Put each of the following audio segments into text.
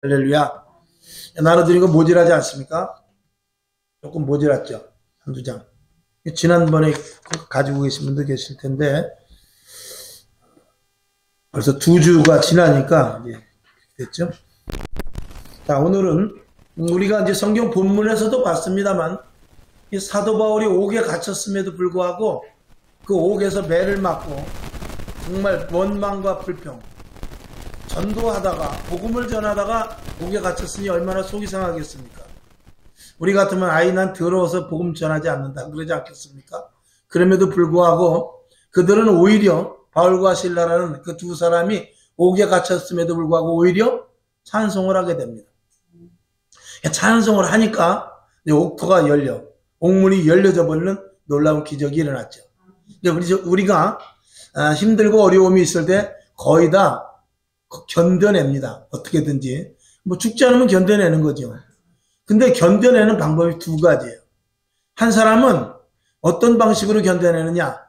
할렐루야. 나눠드린 거 모자라지 않습니까? 조금 모자랐죠. 한두 장. 지난번에 가지고 계신 분도 계실 텐데 벌써 2주가 지나니까 이제 됐죠. 자, 오늘은 우리가 이제 성경 본문에서도 봤습니다만 이 사도 바울이 옥에 갇혔음에도 불구하고 그 옥에서 매를 맞고 정말 원망과 불평, 전도하다가 복음을 전하다가 옥에 갇혔으니 얼마나 속이 상하겠습니까? 우리 같으면 아이 난 더러워서 복음 전하지 않는다 그러지 않겠습니까? 그럼에도 불구하고 그들은 오히려 바울과 실라라는 그 두 사람이 옥에 갇혔음에도 불구하고 오히려 찬송을 하게 됩니다. 찬송을 하니까 옥토가 열려 옥문이 열려져 버리는 놀라운 기적이 일어났죠. 우리가 힘들고 어려움이 있을 때 거의 다 견뎌냅니다. 어떻게든지 뭐 죽지 않으면 견뎌내는 거죠. 근데 견뎌내는 방법이 두 가지예요. 한 사람은 어떤 방식으로 견뎌내느냐,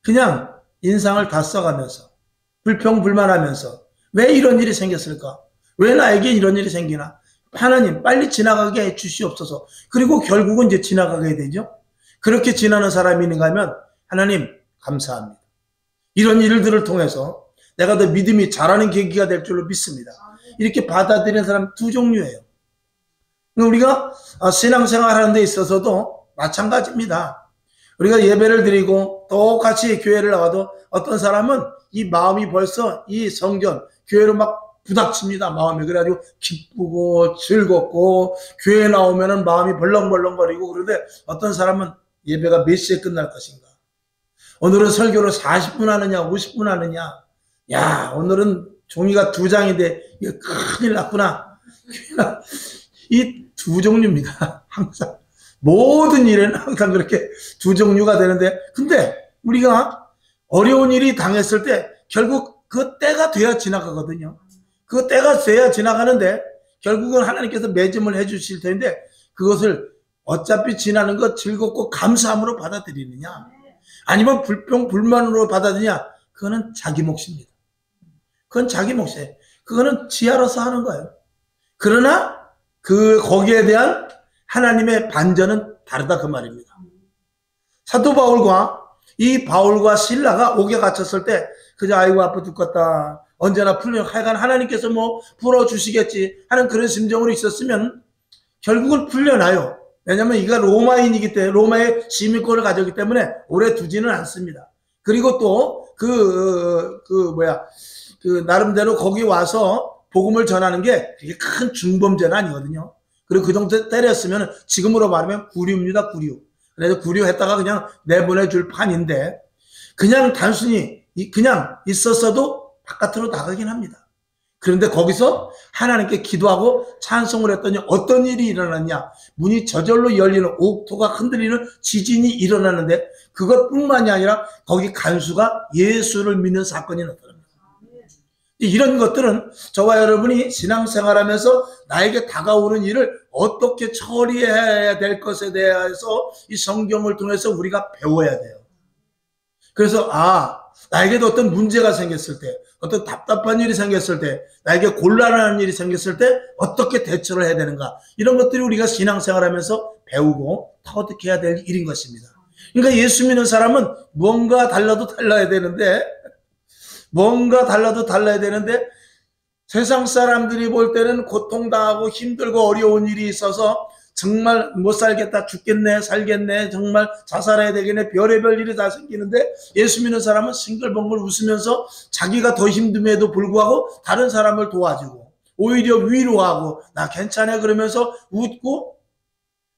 그냥 인상을 다 써가면서 불평불만하면서 왜 이런 일이 생겼을까, 왜 나에게 이런 일이 생기나, 하나님 빨리 지나가게 해 주시옵소서. 그리고 결국은 이제 지나가게 되죠. 그렇게 지나는 사람이 있는가 하면 하나님 감사합니다. 이런 일들을 통해서 내가 더 믿음이 자라는 계기가 될 줄로 믿습니다. 이렇게 받아들이는 사람 두 종류예요. 우리가 신앙생활 하는 데 있어서도 마찬가지입니다. 우리가 예배를 드리고 똑같이 교회를 나와도 어떤 사람은 이 마음이 벌써 이 성전, 교회로 막 부닥칩니다. 마음이. 그래가지고 기쁘고 즐겁고 교회에 나오면은 마음이 벌렁벌렁거리고, 그런데 어떤 사람은 예배가 몇 시에 끝날 것인가, 오늘은 설교를 40분 하느냐 50분 하느냐, 야 오늘은 종이가 2장인데 이거 큰일 났구나. 이 두 종류입니다. 항상 모든 일에는 항상 그렇게 두 종류가 되는데, 근데 우리가 어려운 일이 당했을 때 결국 그 때가 돼야 지나가거든요. 그 때가 돼야 지나가는데 결국은 하나님께서 맺음을 해 주실 텐데, 그것을 어차피 지나는 것 즐겁고 감사함으로 받아들이느냐 아니면 불평 불만으로 받아들이냐, 그거는 자기 몫입니다. 그건 자기 몫이에요. 그거는 지하로서 하는 거예요. 그러나 거기에 대한 하나님의 반전은 다르다 그 말입니다. 사도 바울과 실라가 옥에 갇혔을 때 그저 아이고 아파 죽겠다, 언제나 풀려, 하여간 하나님께서 뭐 풀어주시겠지 하는 그런 심정으로 있었으면 결국은 풀려나요. 왜냐하면 이가 로마인이기 때문에, 로마의 시민권을 가졌기 때문에 오래 두지는 않습니다. 그리고 또 나름대로 거기 와서 복음을 전하는 게 그게 큰 중범죄는 아니거든요. 그리고 그 정도 때렸으면 지금으로 말하면 구류입니다. 구류. 그래서 구류했다가 그냥 내보내줄 판인데, 그냥 단순히 그냥 있었어도 바깥으로 나가긴 합니다. 그런데 거기서 하나님께 기도하고 찬송을 했더니 어떤 일이 일어났냐, 문이 저절로 열리는, 옥토가 흔들리는 지진이 일어나는데, 그것뿐만이 아니라 거기 간수가 예수를 믿는 사건이 나타납니다. 이런 것들은 저와 여러분이 신앙생활하면서 나에게 다가오는 일을 어떻게 처리해야 될 것에 대해서 이 성경을 통해서 우리가 배워야 돼요. 그래서 나에게도 어떤 문제가 생겼을 때, 어떤 답답한 일이 생겼을 때, 나에게 곤란한 일이 생겼을 때 어떻게 대처를 해야 되는가, 이런 것들이 우리가 신앙생활하면서 배우고 터득해야 될 일인 것입니다. 그러니까 예수 믿는 사람은 뭔가 달라도 달라야 되는데, 세상 사람들이 볼 때는 고통당하고 힘들고 어려운 일이 있어서 정말 못 살겠다, 죽겠네, 살겠네, 정말 자살해야 되겠네, 별의별 일이 다 생기는데, 예수 믿는 사람은 싱글벙글 웃으면서 자기가 더 힘듦에도 불구하고 다른 사람을 도와주고 오히려 위로하고 나 괜찮아 그러면서 웃고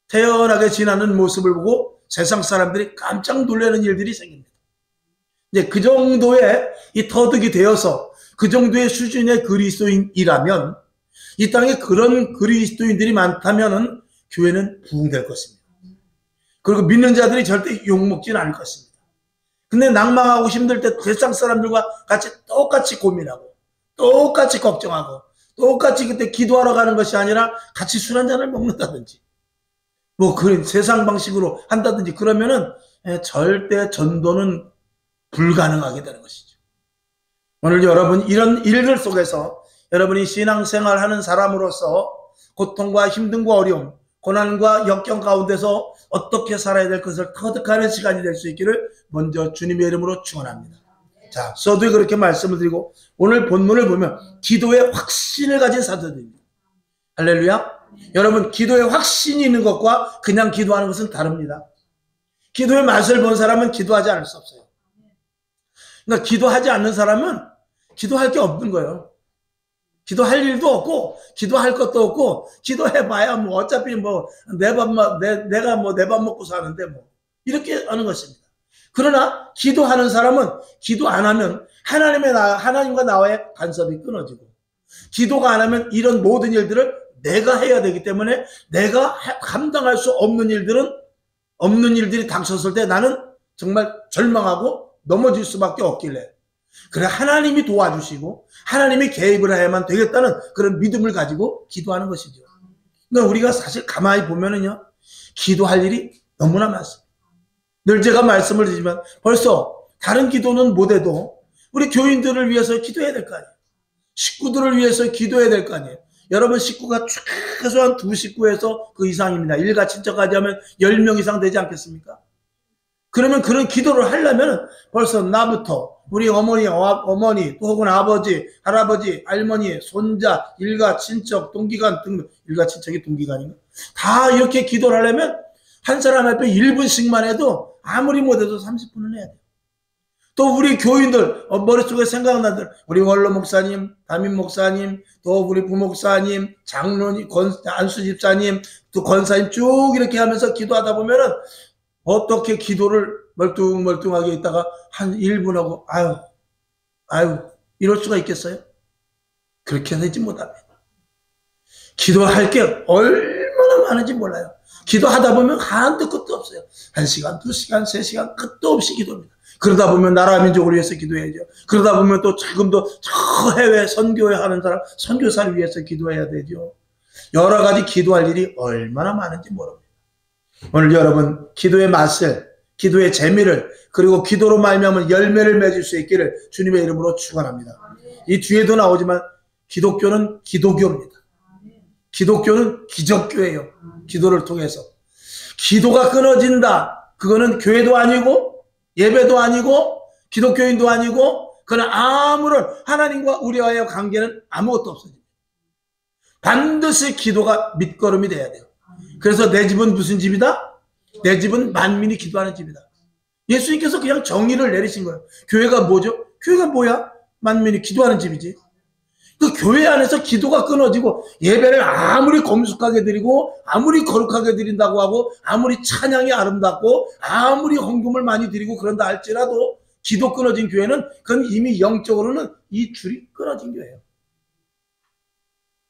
태연하게 지나는 모습을 보고 세상 사람들이 깜짝 놀라는 일들이 생깁니다. 이제 그 정도의 이 터득이 되어서 그 정도의 수준의 그리스도인이라면, 이 땅에 그런 그리스도인들이 많다면은 교회는 부흥될 것입니다. 그리고 믿는 자들이 절대 욕먹지는 않을 것입니다. 근데 낭망하고 힘들 때 세상 사람들과 같이 똑같이 고민하고 똑같이 걱정하고 똑같이 그때 기도하러 가는 것이 아니라 같이 술 한잔을 먹는다든지 뭐 그런 세상 방식으로 한다든지, 그러면은 절대 전도는 불가능하게 되는 것이죠. 오늘 여러분 이런 일들 속에서 여러분이 신앙생활 하는 사람으로서 고통과 힘듦과 어려움, 고난과 역경 가운데서 어떻게 살아야 될 것을 터득하는 시간이 될 수 있기를 먼저 주님의 이름으로 축원합니다. 자, 서두에 그렇게 말씀을 드리고 오늘 본문을 보면 기도의 확신을 가진 사도들입니다. 할렐루야. 여러분, 기도의 확신이 있는 것과 그냥 기도하는 것은 다릅니다. 기도의 맛을 본 사람은 기도하지 않을 수 없어요. 그러니까 기도하지 않는 사람은 기도할 게 없는 거예요. 기도할 일도 없고 기도할 것도 없고 기도해봐야 뭐 어차피 뭐 내가 뭐 내 밥 먹고 사는데 뭐 이렇게 하는 것입니다. 그러나 기도하는 사람은 기도 안 하면 하나님과 나와의 간섭이 끊어지고 기도가 안 하면 이런 모든 일들을 내가 해야 되기 때문에 내가 감당할 수 없는 일들이 닥쳤을 때 나는 정말 절망하고 넘어질 수밖에 없길래 그래 하나님이 도와주시고 하나님이 개입을 해야만 되겠다는 그런 믿음을 가지고 기도하는 것이죠. 그러니까 우리가 사실 가만히 보면은요 기도할 일이 너무나 많습니다. 늘 제가 말씀을 드리지만 벌써 다른 기도는 못해도 우리 교인들을 위해서 기도해야 될 거 아니에요. 식구들을 위해서 기도해야 될 거 아니에요. 여러분 식구가 최소한 2식구에서 그 이상입니다. 일가 친척까지 하면 10명 이상 되지 않겠습니까? 그러면 그런 기도를 하려면 벌써 나부터 우리 어머니 또 혹은 아버지, 할아버지, 할머니, 손자, 일가 친척, 동기간 등 일가 친척이 동기간인가? 다 이렇게 기도를 하려면 한 사람 앞에 1분씩만 해도 아무리 못해도 30분은 해야 돼요. 또 우리 교인들 머릿속에 생각나는 우리 원로 목사님, 담임 목사님, 또 우리 부목사님, 장로님, 안수 집사님, 또 권사님 쭉 이렇게 하면서 기도하다 보면은 어떻게 기도를 멀뚱멀뚱하게 있다가 한 1분 하고 아유 이럴 수가 있겠어요? 그렇게 되지 못합니다. 기도할 게 얼마나 많은지 몰라요. 기도하다 보면 한도 끝도 없어요. 1시간, 2시간, 3시간 끝도 없이 기도합니다. 그러다 보면 나라 민족을 위해서 기도해야죠. 그러다 보면 또 지금도 저 해외 선교하는 사람, 선교사를 위해서 기도해야 되죠. 여러 가지 기도할 일이 얼마나 많은지 모릅니다. 오늘 여러분 기도의 맛을, 기도의 재미를, 그리고 기도로 말미암은 열매를 맺을 수 있기를 주님의 이름으로 축원합니다. 이 뒤에도 나오지만 기독교는 기도교입니다. 기독교는 기적교예요. 기도를 통해서. 기도가 끊어진다. 그거는 교회도 아니고 예배도 아니고 기독교인도 아니고 그는 아무런 하나님과 우리와의 관계는 아무것도 없어집니다. 반드시 기도가 밑거름이 돼야 돼요. 그래서 내 집은 무슨 집이다? 내 집은 만민이 기도하는 집이다. 예수님께서 그냥 정의를 내리신 거예요. 교회가 뭐죠? 교회가 뭐야? 만민이 기도하는 집이지. 그 교회 안에서 기도가 끊어지고 예배를 아무리 검숙하게 드리고 아무리 거룩하게 드린다고 하고 아무리 찬양이 아름답고 아무리 헌금을 많이 드리고 그런다 할지라도 기도 끊어진 교회는 그건 이미 영적으로는 이 줄이 끊어진 교회예요.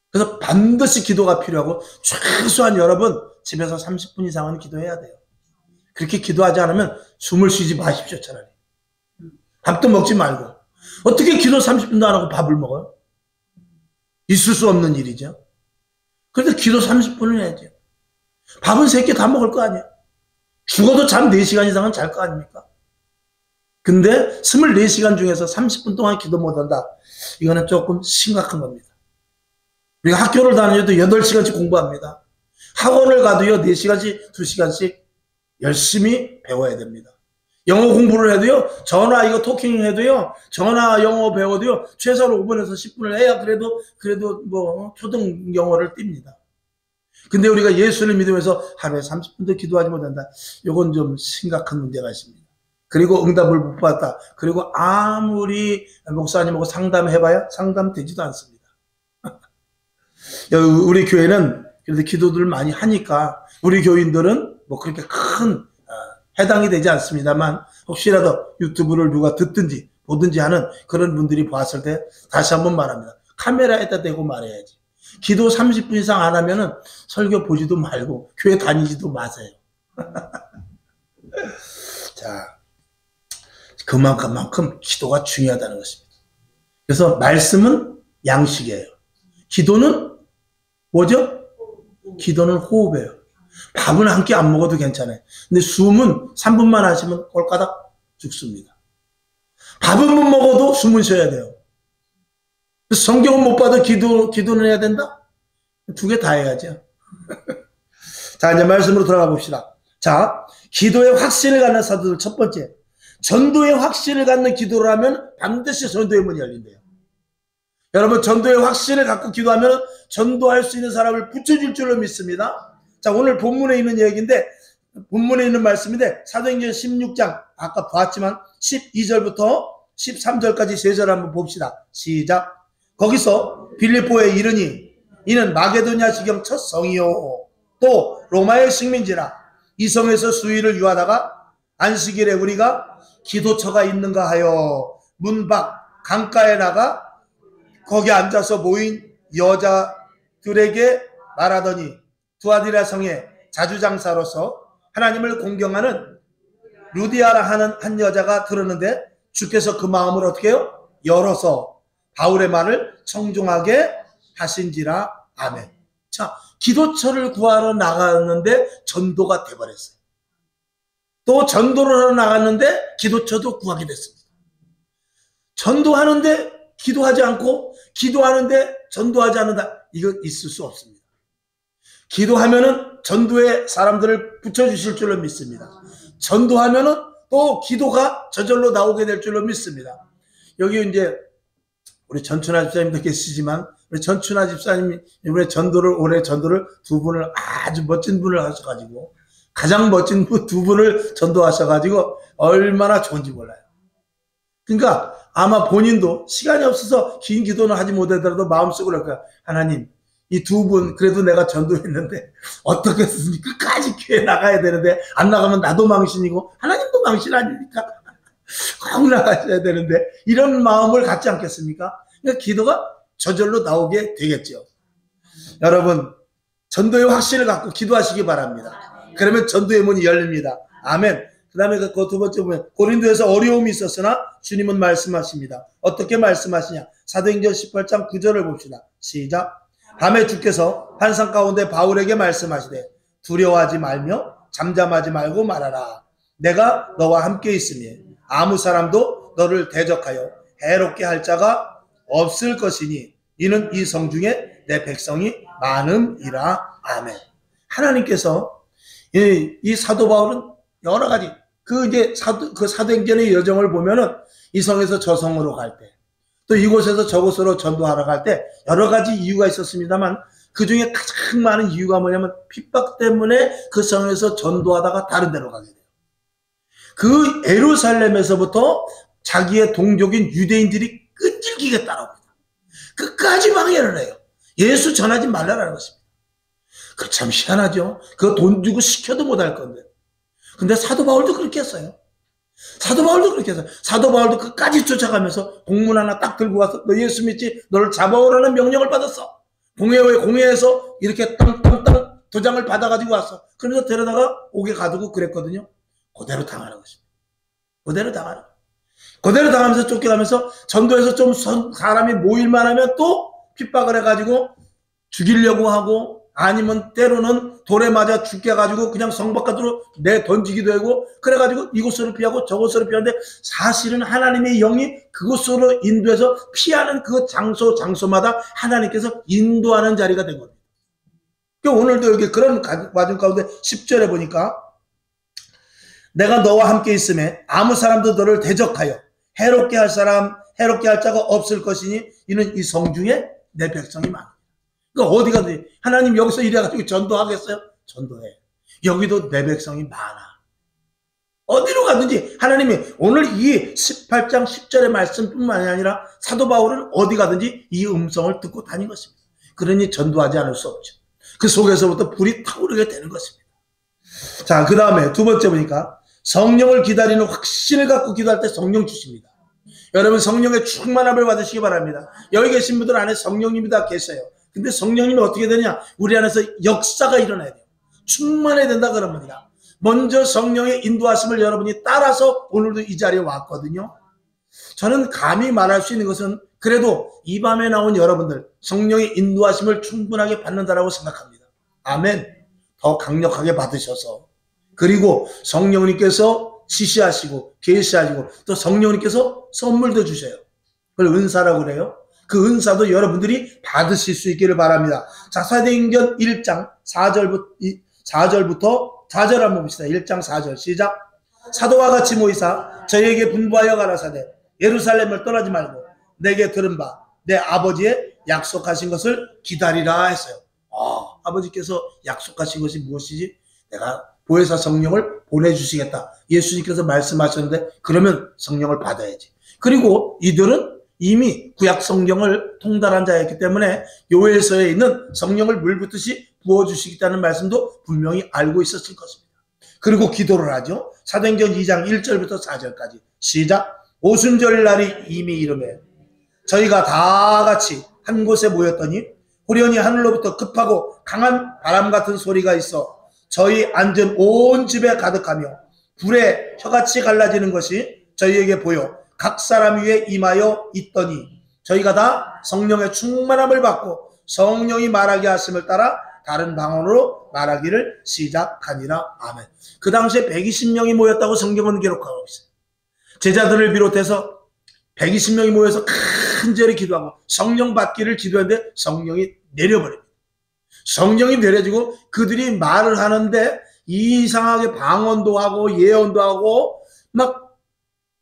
그래서 반드시 기도가 필요하고 최소한 여러분 집에서 30분 이상은 기도해야 돼요. 그렇게 기도하지 않으면 숨을 쉬지 마십시오. 차라리 밥도 먹지 말고 어떻게 기도 30분도 안 하고 밥을 먹어요? 있을 수 없는 일이죠. 그런데 기도 30분을 해야죠. 밥은 3끼 다 먹을 거 아니에요. 죽어도 잠 4시간 이상은 잘 거 아닙니까? 근데 24시간 중에서 30분 동안 기도 못한다. 이거는 조금 심각한 겁니다. 우리가 학교를 다녀도 8시간씩 공부합니다. 학원을 가도요 4시간씩 2시간씩 열심히 배워야 됩니다. 영어 공부를 해도요 전화 이거 토킹 해도요 전화 영어 배워도요 최소한 5분에서 10분을 해야 그래도 뭐 초등 영어를 띱니다. 근데 우리가 예수를 믿으면서 하루에 30분도 기도하지 못한다. 이건 좀 심각한 문제가 있습니다. 그리고 응답을 못 받았다. 그리고 아무리 목사님하고 상담해봐야 상담되지도 않습니다. 우리 교회는 그래도 기도들을 많이 하니까 우리 교인들은 뭐 그렇게 큰 해당이 되지 않습니다만 혹시라도 유튜브를 누가 듣든지 보든지 하는 그런 분들이 봤을 때 다시 한번 말합니다. 카메라에다 대고 말해야지. 기도 30분 이상 안 하면은 설교 보지도 말고 교회 다니지도 마세요. 자, 그만큼 기도가 중요하다는 것입니다. 그래서 말씀은 양식이에요. 기도는 뭐죠? 기도는 호흡이에요. 밥은 한 끼 안 먹어도 괜찮아요. 근데 숨은 3분만 하시면 꼴까닥 죽습니다. 밥은 못 먹어도 숨은 쉬어야 돼요. 성경은 못 봐도 기도는 해야 된다? 두 개 다 해야죠. 자, 이제 말씀으로 들어가 봅시다. 자, 기도의 확신을 갖는 사도들 첫 번째. 전도의 확신을 갖는 기도를 하면 반드시 전도의 문이 열린대요. 여러분, 전도의 확신을 갖고 기도하면 전도할 수 있는 사람을 붙여줄 줄로 믿습니다. 자, 오늘 본문에 있는 얘기인데, 본문에 있는 말씀인데, 사도행전 16장, 아까 봤지만 12절부터 13절까지 세 절 한번 봅시다. 시작. 거기서 빌립보에 이르니 이는 마게도냐 지경 첫 성이요 또 로마의 식민지라. 이 성에서 수일을 유하다가 안식일에 우리가 기도처가 있는가 하여 문 밖 강가에 나가 거기 앉아서 모인 여자들에게 말하더니 두아디라 성의 자주장사로서 하나님을 공경하는 루디아라 하는 한 여자가 들었는데 주께서 그 마음을 어떻게 해요? 열어서 바울의 말을 청종하게 하신지라. 아멘. 자, 기도처를 구하러 나갔는데 전도가 돼버렸어요. 또 전도를 하러 나갔는데 기도처도 구하게 됐습니다. 전도하는데 기도하지 않고 기도하는데 전도하지 않는다. 이거 있을 수 없습니다. 기도하면은 전도에 사람들을 붙여주실 줄로 믿습니다. 전도하면은 또 기도가 저절로 나오게 될 줄로 믿습니다. 여기 이제 우리 전춘하 집사님도 계시지만 우리 전춘하 집사님이 이번에 올해 전도를 두 분을 아주 멋진 분을 하셔가지고 가장 멋진 두 분을 전도하셔가지고 얼마나 좋은지 몰라요. 그러니까 아마 본인도 시간이 없어서 긴 기도는 하지 못하더라도 마음속으로 그럴 거야. 하나님, 이 두 분 그래도 내가 전도했는데 어떻게 했으니 끝까지 교회 나가야 되는데 안 나가면 나도 망신이고 하나님도 망신 아닙니까? 꼭 나가셔야 되는데 이런 마음을 갖지 않겠습니까? 그러니까 기도가 저절로 나오게 되겠죠. 여러분, 전도의 확신을 갖고 기도하시기 바랍니다. 그러면 전도의 문이 열립니다. 아멘. 그 다음에 그 두 번째 보면 고린도에서 어려움이 있었으나 주님은 말씀하십니다. 어떻게 말씀하시냐? 사도행전 18장 9절을 봅시다. 시작. 밤에 주께서 환상 가운데 바울에게 말씀하시되 두려워하지 말며 잠잠하지 말고 말하라. 내가 너와 함께 있으니 아무 사람도 너를 대적하여 해롭게 할 자가 없을 것이니 이는 이 성 중에 내 백성이 많음이라. 아멘. 하나님께서 이 사도 바울은 여러 가지 이제 사도행전의 여정을 보면은 이 성에서 저 성으로 갈 때, 또 이곳에서 저곳으로 전도하러 갈 때 여러 가지 이유가 있었습니다만 그 중에 가장 많은 이유가 뭐냐면 핍박 때문에 그 성에서 전도하다가 다른 데로 가게 돼요. 그 예루살렘에서부터 자기의 동족인 유대인들이 끈질기게 따라옵니다. 끝까지 방해를 해요. 예수 전하지 말라라는 것입니다. 그 참 희한하죠. 그거 돈 주고 시켜도 못할 건데. 근데 사도 바울도 그렇게 했어요. 사도 바울도 끝까지 쫓아가면서 공문 하나 딱 들고 가서 너 예수 믿지? 너를 잡아오라는 명령을 받았어. 공회에서 이렇게 땅땅땅 도장을 받아가지고 왔어. 그러면서 데려다가 옥에 가두고 그랬거든요. 그대로 당하는 것입니다. 그대로 당하면서 쫓겨가면서 전도에서 좀 사람이 모일만 하면 또 핍박을 해가지고 죽이려고 하고 아니면 때로는 돌에 맞아 죽게 해가지고 그냥 성 바깥으로 내던지기도 하고 그래가지고 이곳으로 피하고 저곳으로 피하는데 사실은 하나님의 영이 그곳으로 인도해서 피하는 그 장소마다 하나님께서 인도하는 자리가 된 겁니다. 오늘도 여기 그런 와중 가운데 10절에 보니까 내가 너와 함께 있음에 아무 사람도 너를 대적하여 해롭게 할 자가 없을 것이니 이는 이 성 중에 내 백성이 많아. 그러니까 어디 가든지 하나님 여기서 이래가지고 전도하겠어요? 전도해. 여기도 내 백성이 많아. 어디로 가든지 하나님이 오늘 이 18장 10절의 말씀뿐만이 아니라 사도 바울은 어디 가든지 이 음성을 듣고 다닌 것입니다. 그러니 전도하지 않을 수 없죠. 그 속에서부터 불이 타오르게 되는 것입니다. 자, 그 다음에 두 번째 보니까 성령을 기다리는 확신을 갖고 기도할 때 성령 주십니다. 여러분 성령의 충만함을 받으시기 바랍니다. 여기 계신 분들 안에 성령님이 다 계세요. 근데 성령님이 어떻게 되냐? 우리 안에서 역사가 일어나야 돼요. 충만해야 된다 그런 겁니다. 먼저 성령의 인도하심을 여러분이 따라서 오늘도 이 자리에 왔거든요. 저는 감히 말할 수 있는 것은 그래도 이 밤에 나온 여러분들 성령의 인도하심을 충분하게 받는다라고 생각합니다. 아멘. 더 강력하게 받으셔서 그리고 성령님께서 지시하시고 계시하시고 또 성령님께서 선물도 주셔요. 그걸 은사라고 그래요. 그 은사도 여러분들이 받으실 수 있기를 바랍니다. 자, 사도행전 1장 4절부터 4절 한번 봅시다. 1장 4절 시작. 사도와 같이 모이사 저희에게 분부하여 가라사대 예루살렘을 떠나지 말고 내게 들은 바 내 아버지의 약속하신 것을 기다리라 했어요. 아버지께서 약속하신 것이 무엇이지? 내가 보혜사 성령을 보내주시겠다. 예수님께서 말씀하셨는데 그러면 성령을 받아야지. 그리고 이들은 이미 구약 성경을 통달한 자였기 때문에 요엘서에 있는 성령을 물붓듯이 부어주시겠다는 말씀도 분명히 알고 있었을 것입니다. 그리고 기도를 하죠. 사도행전 2장 1절부터 4절까지 시작. 오순절 날이 이미 이르매 저희가 다 같이 한 곳에 모였더니 후련히 하늘로부터 급하고 강한 바람 같은 소리가 있어 저희 앉은 온 집에 가득하며 불에 혀같이 갈라지는 것이 저희에게 보여 각 사람 위에 임하여 있더니 저희가 다 성령의 충만함을 받고 성령이 말하게 하심을 따라 다른 방언으로 말하기를 시작하니라. 아멘. 그 당시에 120명이 모였다고 성경은 기록하고 있어요. 제자들을 비롯해서 120명이 모여서 간절히 기도하고 성령 받기를 기도했는데 성령이 내려버립니다. 성령이 내려지고 그들이 말을 하는데 이상하게 방언도 하고 예언도 하고 막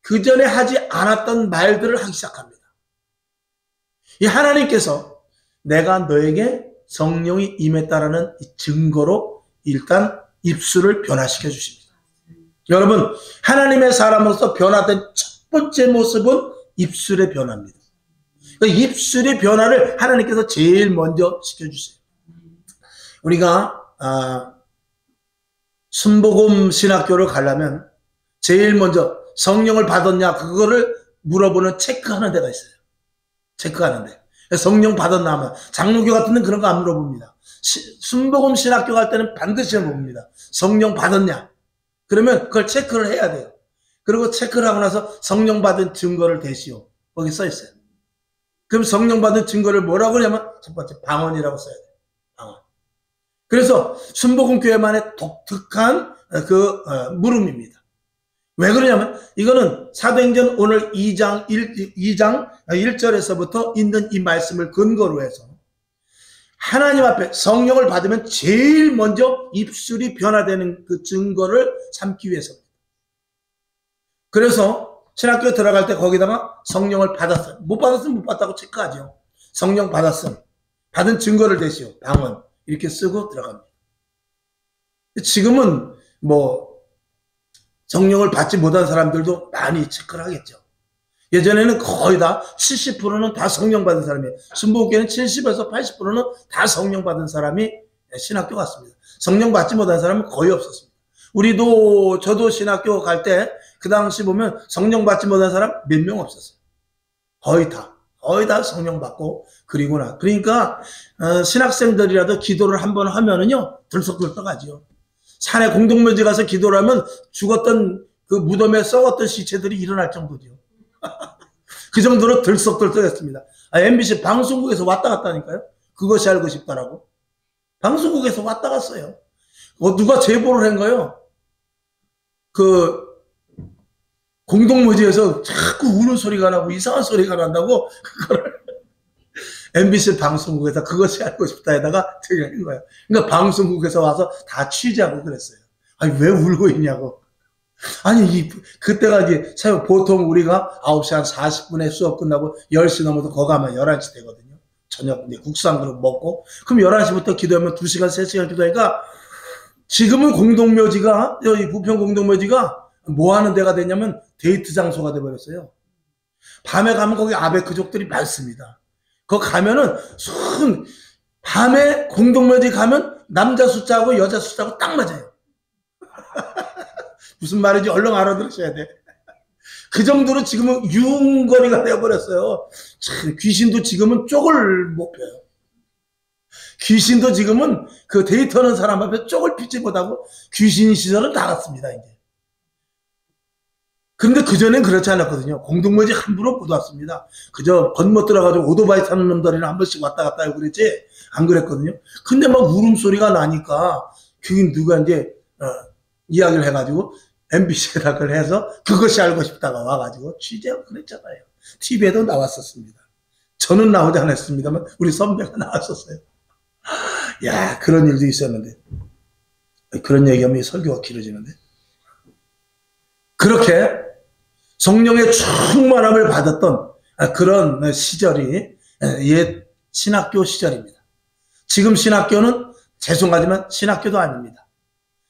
그전에 하지 않았던 말들을 하기 시작합니다. 이 하나님께서 내가 너에게 성령이 임했다라는 증거로 일단 입술을 변화시켜 주십니다. 여러분, 하나님의 사람으로서 변화된 첫 번째 모습은 입술의 변화입니다. 입술의 변화를 하나님께서 제일 먼저 시켜주세요. 우리가 순복음 신학교를 가려면 제일 먼저 성령을 받았냐 그거를 물어보는 체크하는 데가 있어요. 체크하는 데. 성령 받았나 하면 장로교 같은 데는 그런 거 안 물어봅니다. 순복음 신학교 갈 때는 반드시 물어봅니다. 성령 받았냐? 그러면 그걸 체크를 해야 돼요. 그리고 체크를 하고 나서 성령 받은 증거를 대시오. 거기 써 있어요. 그럼 성령 받은 증거를 뭐라고 하냐면 첫 번째 방언이라고 써야 돼요. 방언. 그래서 순복음 교회만의 독특한 물음입니다. 왜 그러냐면 이거는 사도행전 오늘 2장 1절에서부터 있는 이 말씀을 근거로 해서 하나님 앞에 성령을 받으면 제일 먼저 입술이 변화되는 그 증거를 삼기 위해서입니다. 그래서 신학교에 들어갈 때 거기다가 성령을 받았어요. 못 받았으면 못 받았다고 체크하죠. 성령 받았음. 받은 증거를 대시오. 방언. 이렇게 쓰고 들어갑니다. 지금은 성령을 받지 못한 사람들도 많이 체크를 하겠죠. 예전에는 거의 다 70%는 다 성령 받은 사람이에요. 순복음교회는 70에서 80%는 다 성령 받은 사람이 신학교 갔습니다. 성령 받지 못한 사람은 거의 없었습니다. 저도 신학교 갈 때 그 당시 보면 성령 받지 못한 사람 몇 명 없었어요. 거의 다 성령 받고 그러니까 신학생들이라도 기도를 한번 하면은요 들썩들썩하지요. 산에 공동묘지 가서 기도를 하면 죽었던 그 무덤에 썩었던 시체들이 일어날 정도죠. 그 정도로 들썩들썩했습니다. MBC 방송국에서 왔다 갔다니까요. 그것이 알고 싶다라고. 방송국에서 왔다 갔어요. 누가 제보를 한 거예요. 공동묘지에서 자꾸 우는 소리가 나고 이상한 소리가 난다고 그거를 MBC 방송국에서 그것이 알고 싶다에다가 들려는 거예요. 그러니까 방송국에서 와서 다 취재하고 그랬어요. 아니 왜 울고 있냐고. 아니 그때가 이제 보통 우리가 9시 한 40분에 수업 끝나고 10시 넘어서 거기 가면 11시 되거든요. 저녁 국산 그릇 먹고 그럼 11시부터 기도하면 2시간 3시간 기도하니까 지금은 공동묘지가 여기 부평 공동묘지가 뭐 하는 데가 됐냐면 데이트 장소가 돼버렸어요. 밤에 가면 거기 아베크족들이 많습니다. 거기 가면은 밤에 공동묘지 가면 남자 숫자하고 여자 숫자하고 딱 맞아요. 무슨 말인지 얼른 알아들으셔야 돼. 그 정도로 지금은 유흥거리가 되어버렸어요. 귀신도 지금은 쪽을 못 펴요. 귀신도 지금은 그 데이트하는 사람 앞에 쪽을 피지 못하고 귀신 시설은 다 갔습니다, 이제. 그런데 그전엔 그렇지 않았거든요. 공동묘지 함부로 못 왔습니다. 그저 겉멋 들어가지고 오토바이 타는 놈들이나 한 번씩 왔다 갔다 하고 그랬지, 안 그랬거든요. 근데 막 울음소리가 나니까, 그게 누가 이제, 이야기를 해가지고, MBC에다 그걸 해서 그것이 알고 싶다가 와가지고 취재하고 그랬잖아요. TV에도 나왔었습니다. 저는 나오지 않았습니다만 우리 선배가 나왔었어요. 야, 그런 일도 있었는데. 그런 얘기하면 설교가 길어지는데. 그렇게 성령의 충만함을 받았던 그런 시절이 옛 신학교 시절입니다. 지금 신학교는 죄송하지만 신학교도 아닙니다.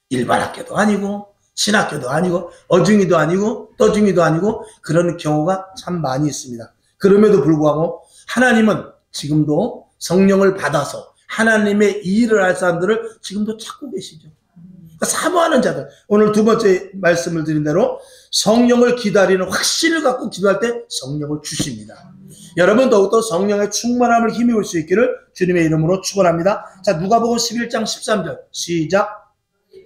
일반 학교도 아니고 신학교도 아니고 어중이도 아니고 떠중이도 아니고 그런 경우가 참 많이 있습니다. 그럼에도 불구하고 하나님은 지금도 성령을 받아서 하나님의 일을 할 사람들을 지금도 찾고 계시죠. 그러니까 사모하는 자들. 오늘 두 번째 말씀을 드린 대로 성령을 기다리는 확신을 갖고 기도할 때 성령을 주십니다. 여러분 더욱더 성령의 충만함을 힘입을 수 있기를 주님의 이름으로 축원합니다. 자, 누가복음 11장 13절 시작.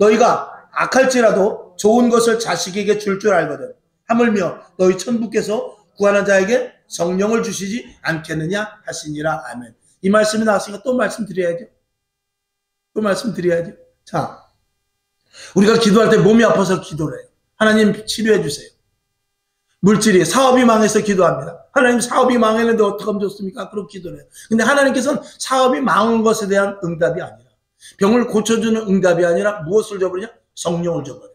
너희가 악할지라도 좋은 것을 자식에게 줄 알거든 하물며 너희 천부께서 구하는 자에게 성령을 주시지 않겠느냐 하시니라. 아멘. 이 말씀이 나왔으니까 또 말씀드려야죠. 또 말씀드려야죠. 자, 우리가 기도할 때 몸이 아파서 기도를 해요. 하나님 치료해 주세요. 물질이 사업이 망해서 기도합니다. 하나님 사업이 망했는데 어떻게 하면 좋습니까? 그럼 기도를 해요. 근데 하나님께서는 사업이 망한 것에 대한 응답이 아니라 병을 고쳐주는 응답이 아니라 무엇을 줘버리냐? 성령을 줘버려요.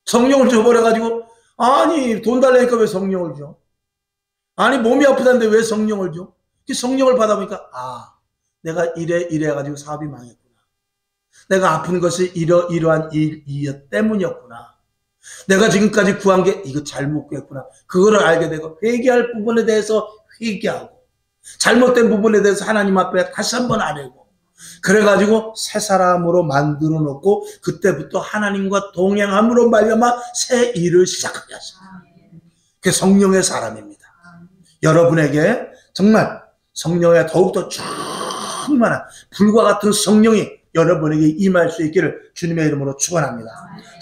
성령을 줘버려가지고 아니 돈 달라니까 왜 성령을 줘? 아니 몸이 아프다는데 왜 성령을 줘? 성령을 받아보니까 내가 이래가지고 사업이 망했구나. 내가 아픈 것이 이러한 일 때문이었구나. 내가 지금까지 구한 게 이거 잘못 구했구나. 그거를 알게 되고 회개할 부분에 대해서 회개하고 잘못된 부분에 대해서 하나님 앞에 다시 한번 아뢰고 그래가지고 새 사람으로 만들어 놓고 그때부터 하나님과 동행함으로 말미암아 새 일을 시작하게 하십니다. 그게 성령의 사람입니다. 여러분에게 정말 성령의 더욱더 충만한 불과 같은 성령이 여러분에게 임할 수 있기를 주님의 이름으로 축원합니다.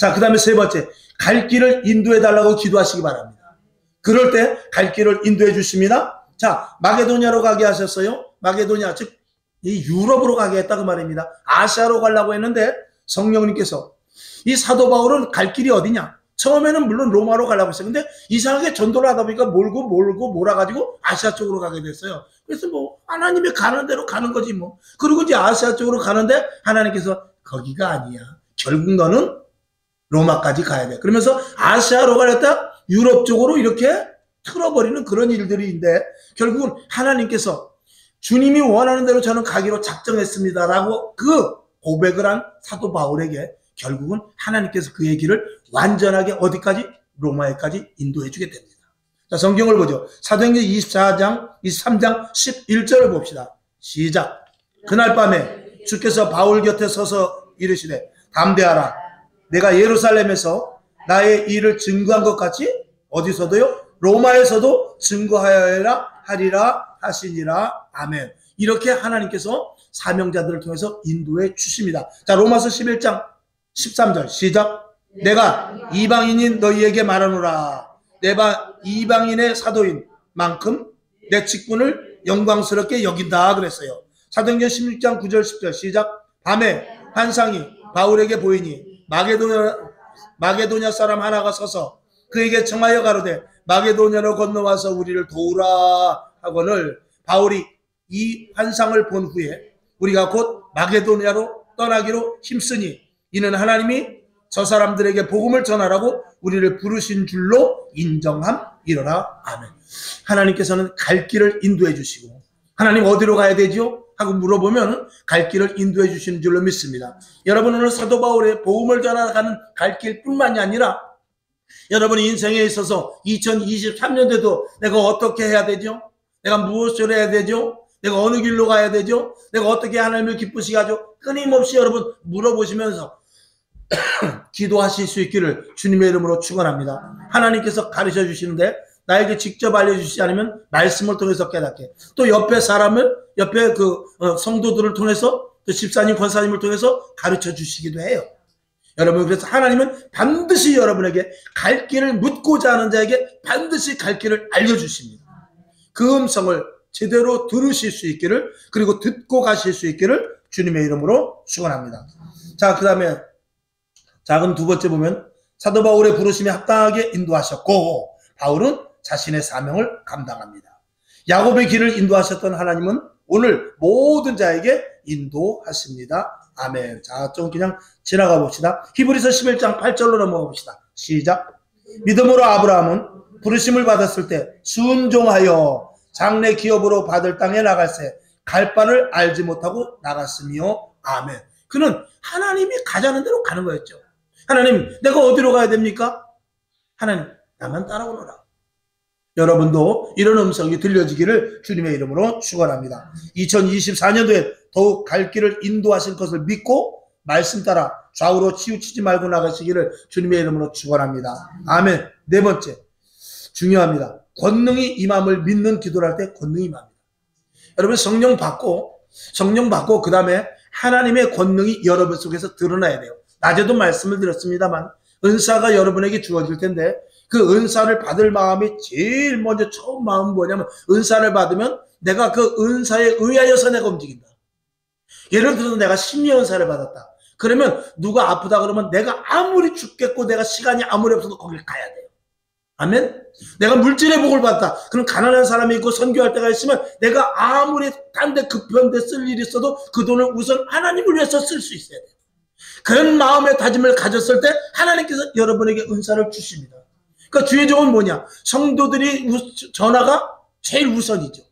자, 그 다음에 세 번째, 갈 길을 인도해 달라고 기도하시기 바랍니다. 그럴 때 갈 길을 인도해 주십니다. 자, 마게도냐로 가게 하셨어요. 마게도냐, 즉 이 유럽으로 가게 했다 그 말입니다. 아시아로 가려고 했는데 성령님께서 이 사도 바울은 갈 길이 어디냐? 처음에는 물론 로마로 가려고 했어요. 근데 이상하게 전도를 하다 보니까 몰고 몰아가지고 아시아 쪽으로 가게 됐어요. 그래서 뭐 하나님이 가는 대로 가는 거지 뭐. 그리고 이제 아시아 쪽으로 가는데 하나님께서 거기가 아니야. 결국 너는 로마까지 가야 돼. 그러면서 아시아로 가려다 유럽 쪽으로 이렇게 틀어버리는 그런 일들인데 결국은 하나님께서 주님이 원하는 대로 저는 가기로 작정했습니다라고 그 고백을 한 사도 바울에게 결국은 하나님께서 그의 길을 완전하게 어디까지? 로마에까지 인도해 주게 됩니다. 자, 성경을 보죠. 사도행전 23장 11절을 봅시다. 시작. 그날 밤에 주께서 바울 곁에 서서 이르시되 담대하라. 내가 예루살렘에서 나의 일을 증거한 것 같이 어디서도요? 로마에서도 증거하여야 하리라 하시니라. 아멘. 이렇게 하나님께서 사명자들을 통해서 인도해 주십니다. 자, 로마서 11장 13절 시작. 내가 이방인인 너희에게 말하노라. 내가 이방인의 사도인 만큼 내 직분을 영광스럽게 여긴다 그랬어요. 사도행전 16장 9절 10절 시작. 밤에 환상이 바울에게 보이니 마게도냐 사람 하나가 서서 그에게 청하여 가로되 마게도냐로 건너와서 우리를 도우라 하거늘 바울이 이 환상을 본 후에 우리가 곧 마게도냐로 떠나기로 힘쓰니 이는 하나님이 저 사람들에게 복음을 전하라고 우리를 부르신 줄로 인정함이로라. 아멘. 하나님께서는 갈 길을 인도해 주시고 하나님 어디로 가야 되죠? 하고 물어보면 갈 길을 인도해 주시는 줄로 믿습니다. 여러분 오늘 사도 바울의 복음을 전하가는 갈 길뿐만이 아니라 여러분의 인생에 있어서 2023년대도 내가 어떻게 해야 되죠? 내가 무엇을 해야 되죠? 내가 어느 길로 가야 되죠? 내가 어떻게 하나님을 기쁘시게 하죠? 끊임없이 여러분 물어보시면서 기도하실 수 있기를 주님의 이름으로 축원합니다. 하나님께서 가르쳐 주시는데 나에게 직접 알려주시지 않으면 말씀을 통해서 깨닫게 또 옆에 사람을 옆에 성도들을 통해서 또 집사님 권사님을 통해서 가르쳐 주시기도 해요. 여러분 그래서 하나님은 반드시 여러분에게 갈 길을 묻고자 하는 자에게 반드시 갈 길을 알려주십니다. 그 음성을 제대로 들으실 수 있기를 그리고 듣고 가실 수 있기를 주님의 이름으로 축원합니다. 자, 그 다음에 그럼 두 번째 보면 사도 바울의 부르심에 합당하게 인도하셨고 바울은 자신의 사명을 감당합니다. 야곱의 길을 인도하셨던 하나님은 오늘 모든 자에게 인도하십니다. 아멘. 자, 좀 그냥 지나가 봅시다. 히브리서 11장 8절로 넘어가 봅시다. 시작. 믿음으로 아브라함은 부르심을 받았을 때 순종하여 장래 기업으로 받을 땅에 나갈새 갈 바를 알지 못하고 나갔으며 아멘. 그는 하나님이 가자는 대로 가는 거였죠. 하나님, 내가 어디로 가야 됩니까? 하나님, 나만 따라오너라. 여러분도 이런 음성이 들려지기를 주님의 이름으로 축원합니다. 2024년도에 더욱 갈 길을 인도하실 것을 믿고 말씀 따라 좌우로 치우치지 말고 나가시기를 주님의 이름으로 축원합니다. 아멘. 네 번째, 중요합니다. 권능이 임함을 믿는 기도를 할 때 권능이 임합니다. 여러분 성령 받고 그 다음에 하나님의 권능이 여러분 속에서 드러나야 돼요. 낮에도 말씀을 드렸습니다만 은사가 여러분에게 주어질 텐데 그 은사를 받을 마음이 제일 먼저 처음 마음은 뭐냐면 은사를 받으면 내가 그 은사에 의하여서 내가 움직인다. 예를 들어서 내가 심리 은사를 받았다. 그러면 누가 아프다 그러면 내가 아무리 죽겠고 내가 시간이 아무리 없어도 거길 가야 돼요. 아멘? 내가 물질의 복을 받았다. 그럼 가난한 사람이 있고 선교할 때가 있으면 내가 아무리 딴 데 급한 데 쓸 일이 있어도 그 돈을 우선 하나님을 위해서 쓸 수 있어야 돼요. 그런 마음의 다짐을 가졌을 때 하나님께서 여러분에게 은사를 주십니다. 그러니까 주의 종은 뭐냐? 성도들이 전화가 제일 우선이죠.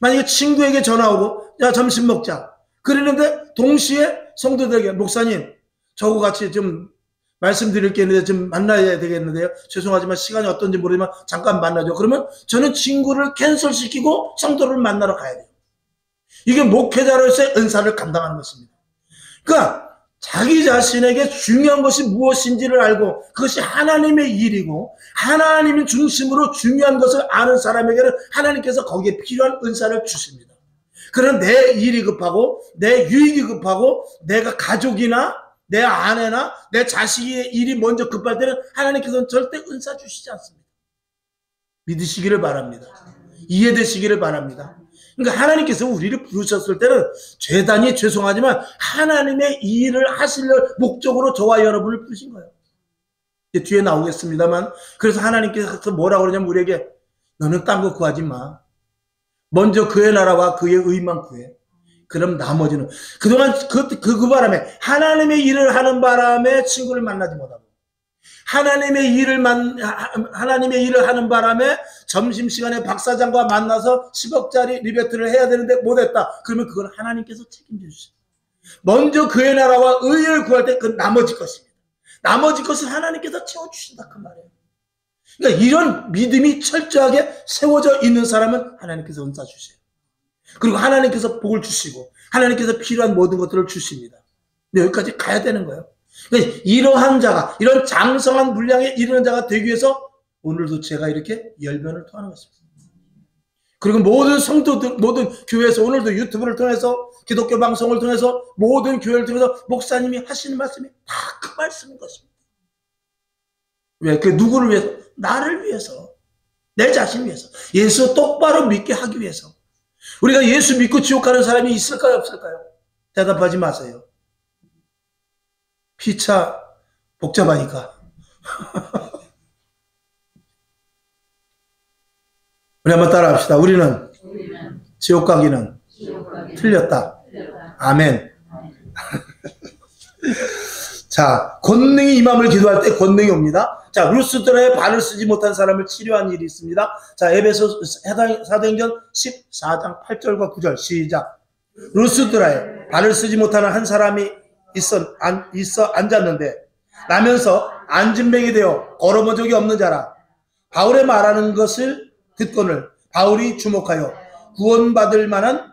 만약에 친구에게 전화 오고 야 점심 먹자. 그러는데 동시에 성도들에게 목사님 저하고 같이 좀 말씀드릴 게 있는데 좀 만나야 되겠는데요. 죄송하지만 시간이 어떤지 모르지만 잠깐 만나죠. 그러면 저는 친구를 캔슬시키고 성도를 만나러 가야 돼요. 이게 목회자로서의 은사를 감당하는 것입니다. 그러니까 자기 자신에게 중요한 것이 무엇인지를 알고 그것이 하나님의 일이고 하나님의 중심으로 중요한 것을 아는 사람에게는 하나님께서 거기에 필요한 은사를 주십니다. 그러나 내 일이 급하고 내 유익이 급하고 내가 가족이나 내 아내나 내 자식의 일이 먼저 급할 때는 하나님께서는 절대 은사 주시지 않습니다. 믿으시기를 바랍니다. 이해되시기를 바랍니다. 그러니까 하나님께서 우리를 부르셨을 때는 죄단이 죄송하지만 하나님의 일을 하시려 목적으로 저와 여러분을 부르신 거예요. 뒤에 나오겠습니다만 그래서 하나님께서 뭐라고 그러냐면 우리에게 너는 딴 거 구하지 마. 먼저 그의 나라와 그의 의만 구해. 그럼 나머지는 그동안 그 바람에 하나님의 일을 하는 바람에 친구를 만나지 못하고 하나님의 일을 하는 바람에 점심시간에 박 사장과 만나서 10억짜리 리베트를 해야 되는데 못했다. 그러면 그걸 하나님께서 책임져 주시죠. 먼저 그의 나라와 의를 구할 때 그 나머지 것입니다. 나머지 것을 하나님께서 채워주신다 그 말이에요. 그러니까 이런 믿음이 철저하게 세워져 있는 사람은 하나님께서 은사 주세요. 그리고 하나님께서 복을 주시고 하나님께서 필요한 모든 것들을 주십니다. 근데 여기까지 가야 되는 거예요. 그러니까 이러한 자가 이런 장성한 분량에 이르는 자가 되기 위해서 오늘도 제가 이렇게 열변을 토하는 것입니다. 그리고 모든 성도들 모든 교회에서 오늘도 유튜브를 통해서 기독교 방송을 통해서 모든 교회를 통해서 목사님이 하시는 말씀이 다 그 말씀인 것입니다. 왜? 그 누구를 위해서? 나를 위해서. 내 자신을 위해서. 예수 똑바로 믿게 하기 위해서. 우리가 예수 믿고 지옥 가는 사람이 있을까요? 없을까요? 대답하지 마세요. 피차 복잡하니까. 우리 한번 따라합시다. 우리는 지옥 가기는 틀렸다. 아멘. 자, 권능이 임함을 기도할 때 권능이 옵니다. 자, 루스드라의 발을 쓰지 못한 사람을 치료한 일이 있습니다. 자, 에베소 사도행전 14장 8절과 9절 시작. 루스드라에 발을 쓰지 못하는 한 사람이 있어 앉았는데 나면서 앉은 뱅이 되어 걸어본 적이 없는 자라. 바울의 말하는 것을 듣거늘 바울이 주목하여 구원받을 만한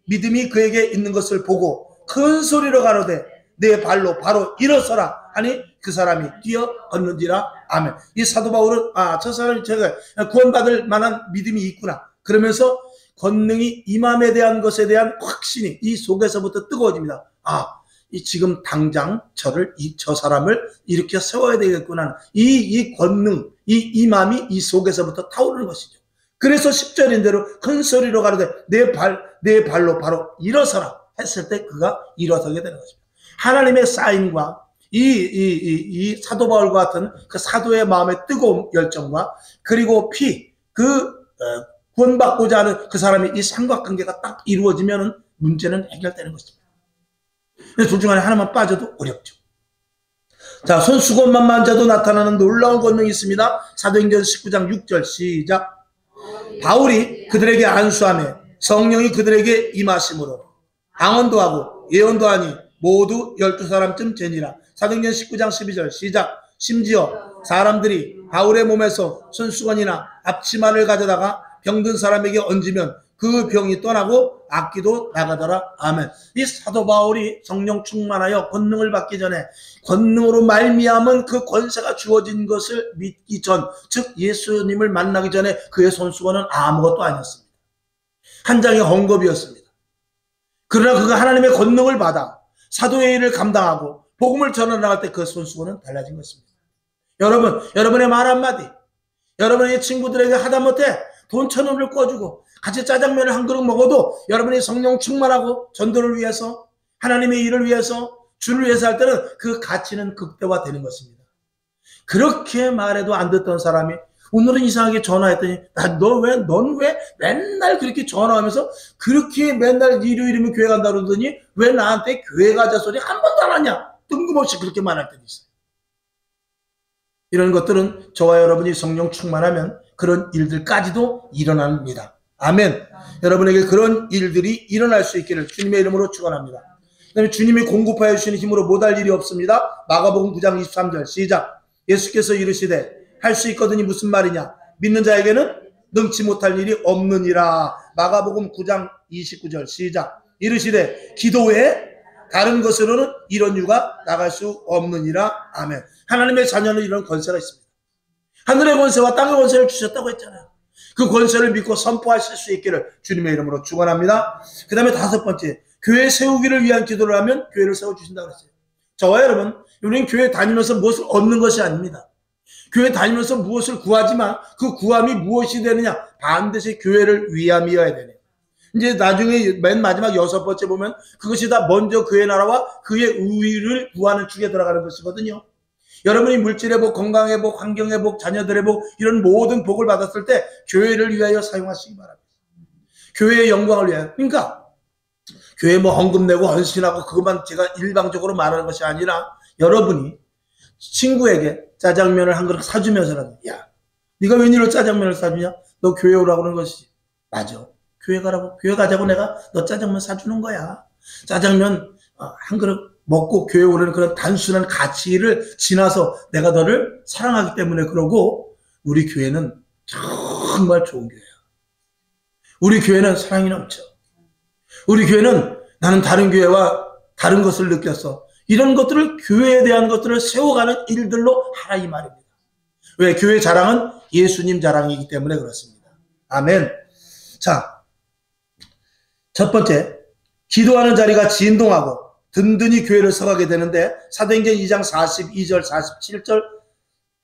믿음이 그에게 있는 것을 보고 큰 소리로 가로되 내 발로 바로 일어서라 하니 그 사람이 뛰어 걷는지라. 아멘. 이 사도 바울은 저 사람이 제가 구원받을 만한 믿음이 있구나 그러면서 권능이 임함에 대한 것에 대한 확신이 이 속에서부터 뜨거워집니다. 이 지금 당장 저 사람을 일으켜 세워야 되겠구나. 이 권능, 이 임함이 이 속에서부터 타오르는 것이죠. 그래서 10절인 대로 큰 소리로 가로되 내 발로 바로 일어서라 했을 때 그가 일어서게 되는 것입니다. 하나님의 사인과 이 사도 바울과 같은 그 사도의 마음의 뜨거운 열정과 그리고 구원받고자 하는 그 사람의 이 삼각관계가 딱 이루어지면 문제는 해결되는 것입니다. 둘 중 안에 하나만 빠져도 어렵죠. 자, 손수건만 만져도 나타나는 놀라운 권능이 있습니다. 사도행전 19장 6절 시작. 바울이 그들에게 안수하며 성령이 그들에게 임하심으로 방언도 하고 예언도 하니 모두 12사람쯤 되니라. 사도행전 19장 12절 시작. 심지어 사람들이 바울의 몸에서 손수건이나 앞치마를 가져다가 병든 사람에게 얹으면 그 병이 떠나고 악기도 나가더라. 아멘. 이 사도 바울이 성령 충만하여 권능을 받기 전에 권능으로 말미암은 그 권세가 주어진 것을 믿기 전, 즉 예수님을 만나기 전에 그의 손수건은 아무것도 아니었습니다. 한 장의 헝겊이었습니다. 그러나 그가 하나님의 권능을 받아 사도의 일을 감당하고 복음을 전해나갈 때 그 손수건은 달라진 것입니다. 여러분의 말 한마디, 여러분의 친구들에게 하다못해 돈 1,000원을 꿔주고 같이 짜장면을 한 그릇 먹어도 여러분이 성령 충만하고 전도를 위해서, 하나님의 일을 위해서, 주를 위해서 할 때는 그 가치는 극대화되는 것입니다. 그렇게 말해도 안 듣던 사람이 오늘은 이상하게 전화했더니 넌 왜 맨날 그렇게 전화하면서 그렇게 맨날 일요일이면 교회 간다 그러더니 왜 나한테 교회 가자 소리 한 번도 안 하냐? 뜬금없이 그렇게 말할 때도 있어요. 이런 것들은 저와 여러분이 성령 충만하면 그런 일들까지도 일어납니다. 아멘. 여러분에게 그런 일들이 일어날 수 있기를 주님의 이름으로 축원합니다. 그다음에 주님이 공급하여 주시는 힘으로 못할 일이 없습니다. 마가복음 9장 23절 시작. 예수께서 이르시되 할 수 있거든이 무슨 말이냐? 믿는 자에게는 능치 못할 일이 없느니라. 마가복음 9장 29절 시작. 이르시되 기도 외에 다른 것으로는 이런 유가 나갈 수 없느니라. 아멘. 하나님의 자녀는 이런 권세가 있습니다. 하늘의 권세와 땅의 권세를 주셨다고 했잖아요. 그 권세를 믿고 선포하실 수 있기를 주님의 이름으로 축원합니다. 그 다음에 5번째, 교회 세우기를 위한 기도를 하면 교회를 세워주신다고 했어요. 저와 여러분, 우리는 교회 다니면서 무엇을 얻는 것이 아닙니다. 교회 다니면서 무엇을 구하지만 그 구함이 무엇이 되느냐? 반드시 교회를 위함이어야 되네요. 이제 나중에 맨 마지막 6번째 보면 그것이 다 먼저 그의 나라와 그의 의를 구하는 축에 들어가는 것이거든요. 여러분이 물질의 복, 건강의 복, 환경의 복, 자녀들의 복, 이런 모든 복을 받았을 때 교회를 위하여 사용하시기 바랍니다. 교회의 영광을 위하여. 그러니까 교회 헌금 내고 헌신하고 그것만 제가 일방적으로 말하는 것이 아니라 여러분이 친구에게 짜장면을 한 그릇 사주면서라도 야, 네가 웬일로 짜장면을 사주냐? 너 교회 오라고 그러는 것이지. 맞아. 교회 가라고. 교회 가자고 내가 너 짜장면 사주는 거야. 짜장면 한 그릇 먹고 교회 오르는 그런 단순한 가치를 지나서 내가 너를 사랑하기 때문에 그러고 우리 교회는 정말 좋은 교회야. 우리 교회는 사랑이 넘쳐. 우리 교회는 나는 다른 교회와 다른 것을 느꼈어. 이런 것들을 교회에 대한 것들을 세워가는 일들로 하라 이 말입니다. 왜? 교회 자랑은 예수님 자랑이기 때문에 그렇습니다. 아멘. 자, 첫 번째, 기도하는 자리가 진동하고 든든히 교회를 서가게 되는데 사도행전 2장 42절, 47절,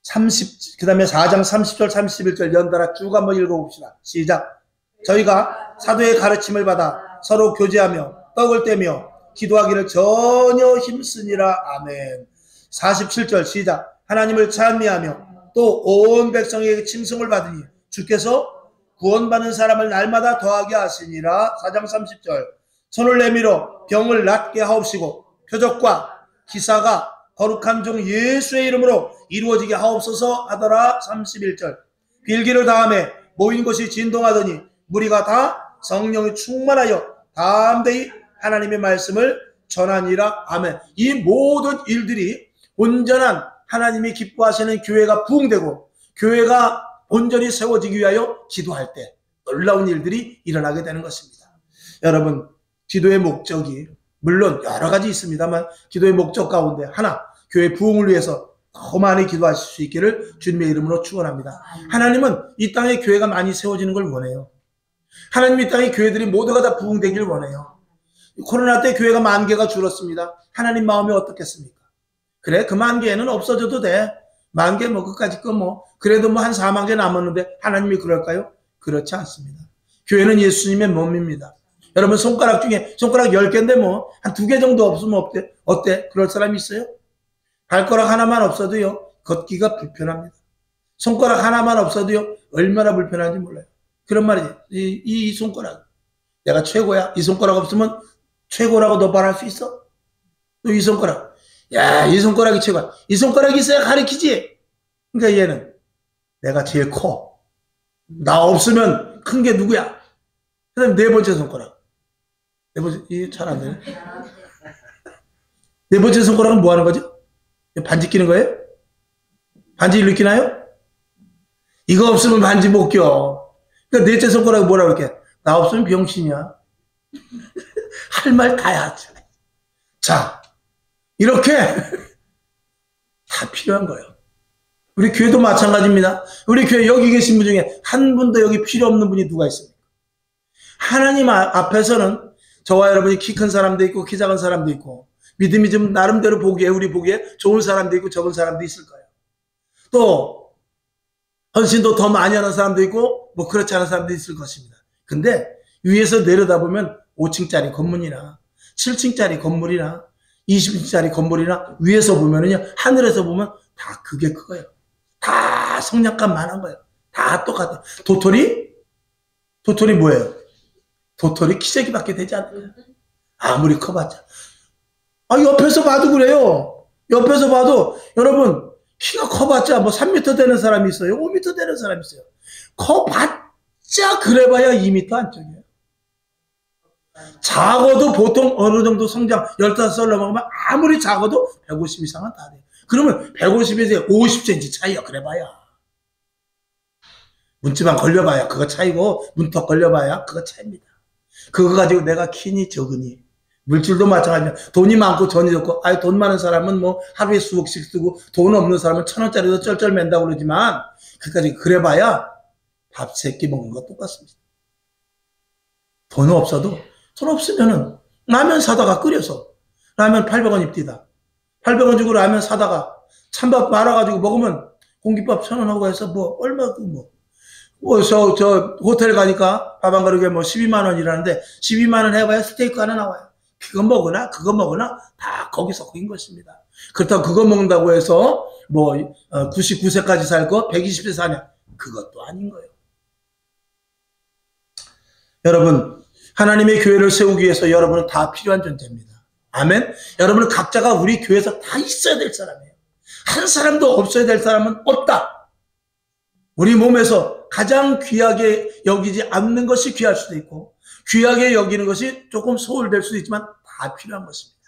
30, 그 다음에 4장 30절, 31절 연달아 쭉 한번 읽어봅시다. 시작. 저희가 사도의 가르침을 받아 서로 교제하며 떡을 떼며 기도하기를 전혀 힘쓰니라. 아멘. 47절 시작. 하나님을 찬미하며 또 온 백성에게 칭송을 받으니 주께서 구원받는 사람을 날마다 더하게 하시니라. 4장 30절. 손을 내밀어 병을 낫게 하옵시고 표적과 기사가 거룩한 종 예수의 이름으로 이루어지게 하옵소서 하더라. 31절. 빌기를 다함에 모인 것이 진동하더니 무리가 다 성령이 충만하여 담대히 하나님의 말씀을 전하니라. 아멘. 이 모든 일들이 온전한 하나님이 기뻐하시는 교회가 부흥되고 교회가 온전히 세워지기 위하여 기도할 때 놀라운 일들이 일어나게 되는 것입니다. 여러분, 기도의 목적이 물론 여러 가지 있습니다만 기도의 목적 가운데 하나, 교회 부흥을 위해서 더 많이 기도하실 수 있기를 주님의 이름으로 축원합니다. 하나님은 이 땅에 교회가 많이 세워지는 걸 원해요. 하나님 이 땅에 교회들이 모두가 다 부흥되길 원해요. 코로나 때 교회가 10,000개가 줄었습니다. 하나님 마음이 어떻겠습니까? 그래, 그 10,000개는 없어져도 돼. 10,000개 그까짓 거 그래도 한 40,000개 남았는데 하나님이 그럴까요? 그렇지 않습니다. 교회는 예수님의 몸입니다. 여러분 손가락 중에 손가락 10개인데 한 2개 정도 없으면 어때? 그럴 사람이 있어요? 발가락 하나만 없어도요 걷기가 불편합니다. 손가락 하나만 없어도요 얼마나 불편한지 몰라요. 그런 말이지. 이 손가락. 내가 최고야. 이 손가락 없으면 최고라고 너 말할 수 있어? 또 이 손가락. 야, 이 손가락이 최고야. 이 손가락이 있어야 가르치지. 그러니까 얘는 내가 제일 커. 나 없으면 큰 게 누구야? 그 다음에 네 번째 손가락. 네 번째, 이게 잘 안 되네. 네 번째 손가락은 뭐 하는 거죠? 반지 끼는 거예요? 반지 일로 끼나요? 이거 없으면 반지 못 껴. 그러니까 넷째 손가락이 뭐라고 그렇게? 나 없으면 병신이야. 할 말 다 하지. 자, 이렇게 다 필요한 거예요. 우리 교회도 마찬가지입니다. 우리 교회 여기 계신 분 중에 한 분도 여기 필요 없는 분이 누가 있습니까? 하나님 앞에서는 저와 여러분이 키 큰 사람도 있고 키 작은 사람도 있고 믿음이 좀 나름대로 보기에 우리 보기에 좋은 사람도 있고 적은 사람도 있을 거예요. 또 헌신도 더 많이 하는 사람도 있고 뭐 그렇지 않은 사람도 있을 것입니다. 근데 위에서 내려다보면 5층짜리 건물이나 7층짜리 건물이나 20층짜리 건물이나 위에서 보면은요, 하늘에서 보면 다 그게 그거예요. 다 성량감 많은 거예요. 다 똑같아요. 도토리 뭐예요? 도토리 키재기밖에 되지 않아요. 아무리 커봤자. 아, 옆에서 봐도 그래요. 옆에서 봐도 여러분 키가 커봤자 뭐 3m 되는 사람이 있어요. 5m 되는 사람이 있어요. 커봤자 그래봐야 2m 안쪽이에요. 작아도 보통 어느 정도 성장 15살 넘어가면 아무리 작아도 150 이상은 다 돼요. 그러면 150에서 50cm 차이야. 그래봐야. 문지방 걸려봐야 그거 차이고 문턱 걸려봐야 그거 차이입니다. 그거 가지고 내가 키니 적으니 물질도 마찬가지입니다. 돈이 많고 돈이 적고 돈 많은 사람은 뭐 하루에 수억씩 쓰고 돈 없는 사람은 1,000원짜리도 쩔쩔 맨다고 그러지만 그까지 그래봐야 밥 3끼 먹는 거 똑같습니다. 돈 없어도 돈 없으면은 라면 사다가 끓여서 라면 800원 입디다. 800원 주고 라면 사다가 찬밥 말아가지고 먹으면 공깃밥 1,000원 하고 해서 뭐 얼마 저 호텔 가니까 밥 한 그릇에 뭐 12만 원이라는데 12만 원 해봐야 스테이크 하나 나와요. 그거 먹으나 다 거기서 거긴 것입니다. 그렇다고 그거 먹는다고 해서 뭐 99세까지 살 거 120세 사냐? 그것도 아닌 거예요. 여러분, 하나님의 교회를 세우기 위해서 여러분은 다 필요한 존재입니다. 아멘. 여러분은 각자가 우리 교회에서 다 있어야 될 사람이에요. 한 사람도 없어야 될 사람은 없다. 우리 몸에서 가장 귀하게 여기지 않는 것이 귀할 수도 있고 귀하게 여기는 것이 조금 소홀될 수도 있지만 다 필요한 것입니다.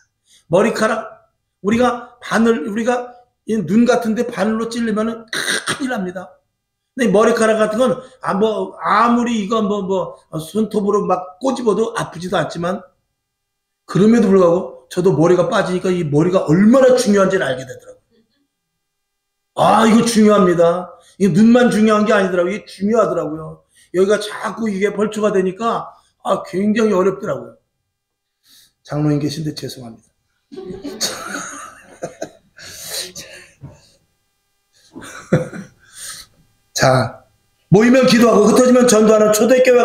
머리카락, 우리가 눈 같은데 바늘로 찔리면 큰일 납니다. 근데 머리카락 같은 건 아무리 이거 손톱으로 막 꼬집어도 아프지도 않지만 그럼에도 불구하고 저도 머리가 빠지니까 이 머리가 얼마나 중요한지를 알게 되더라고요. 아, 이거 중요합니다. 이게 눈만 중요한 게 아니더라고요. 이게 중요하더라고요. 여기가 자꾸 이게 벌초가 되니까 굉장히 어렵더라고요. 장로님 계신데 죄송합니다. 자, 모이면 기도하고 흩어지면 전도하는 초대교회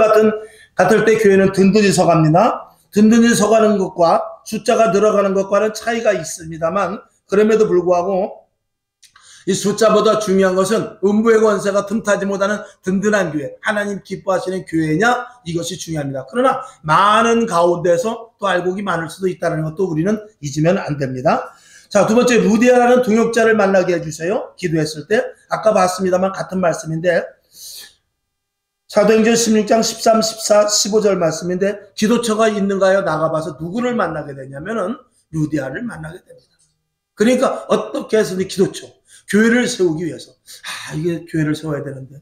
같을 때 교회는 든든히 서갑니다. 든든히 서가는 것과 숫자가 늘어가는 것과는 차이가 있습니다만 그럼에도 불구하고 이 숫자보다 중요한 것은 음부의 권세가 틈타지 못하는 든든한 교회, 하나님 기뻐하시는 교회냐, 이것이 중요합니다. 그러나 많은 가운데서 또 알곡이 많을 수도 있다는 것도 우리는 잊으면 안 됩니다. 자, 두 번째, 루디아라는 동역자를 만나게 해주세요. 기도했을 때 아까 봤습니다만 같은 말씀인데 사도행전 16장 13, 14, 15절 말씀인데 기도처가 있는가요? 나가봐서 누구를 만나게 되냐면은 루디아를 만나게 됩니다. 그러니까 어떻게 해서든 기도처, 교회를 세우기 위해서 이게 교회를 세워야 되는데